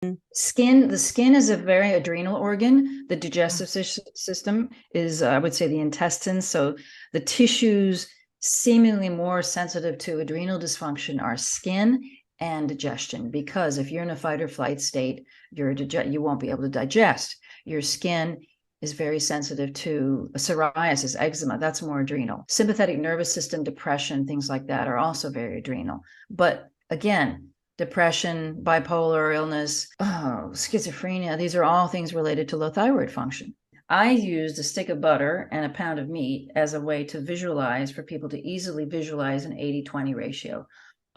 The skin is a very adrenal organ. The digestive system is, I would say, the intestines. So the tissues seemingly more sensitive to adrenal dysfunction are skin and digestion, because if you're in a fight or flight state, you won't be able to digest. Your skin is very sensitive to psoriasis, eczema. That's more adrenal. Sympathetic nervous system, depression, things like that are also very adrenal. But again, depression, bipolar illness, schizophrenia, these are all things related to low thyroid function. I used a stick of butter and a pound of meat as a way to visualize, for people to easily visualize an 80-20 ratio.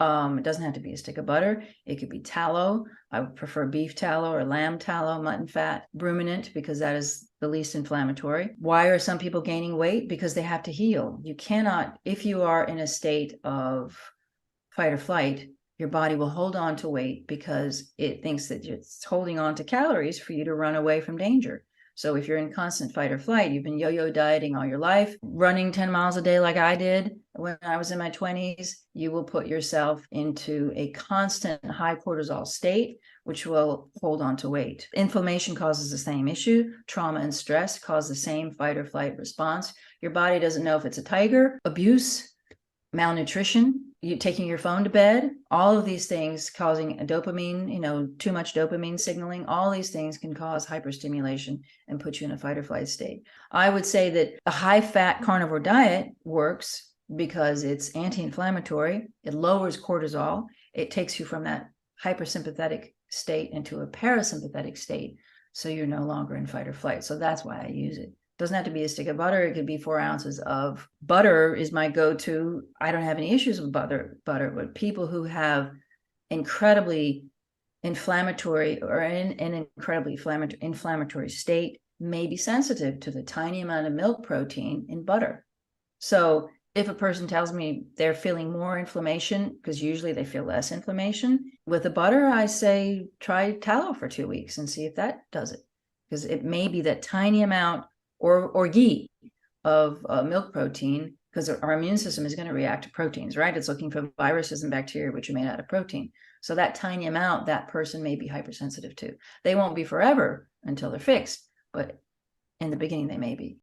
It doesn't have to be a stick of butter. It could be tallow. I would prefer beef tallow or lamb tallow, mutton fat, ruminant, because that is the least inflammatory. Why are some people gaining weight? Because they have to heal. You cannot, if you are in a state of fight or flight, your body will hold on to weight because it thinks that it's holding on to calories for you to run away from danger. So if you're in constant fight or flight, you've been yo-yo dieting all your life, running 10 miles a day like I did when I was in my 20s, you will put yourself into a constant high cortisol state, which will hold on to weight. Inflammation causes the same issue. Trauma and stress cause the same fight or flight response. Your body doesn't know if it's a tiger, abuse, malnutrition, you taking your phone to bed, all of these things causing a dopamine, too much dopamine signaling, all these things can cause hyperstimulation and put you in a fight or flight state. I would say that a high-fat carnivore diet works because it's anti-inflammatory. It lowers cortisol. It takes you from that hypersympathetic state into a parasympathetic state, so you're no longer in fight or flight. So that's why I use it. Doesn't have to be a stick of butter. It could be 4 ounces of butter is my go-to. I don't have any issues with butter, but people who have incredibly inflammatory or in an incredibly inflammatory state may be sensitive to the tiny amount of milk protein in butter. So if a person tells me they're feeling more inflammation, because usually they feel less inflammation, with the butter, I say try tallow for 2 weeks and see if that does it. Because it may be that tiny amount, or ghee of milk protein, because our immune system is going to react to proteins, right? It's looking for viruses and bacteria, which are made out of protein. So that tiny amount, that person may be hypersensitive to. They won't be forever until they're fixed, but in the beginning they may be.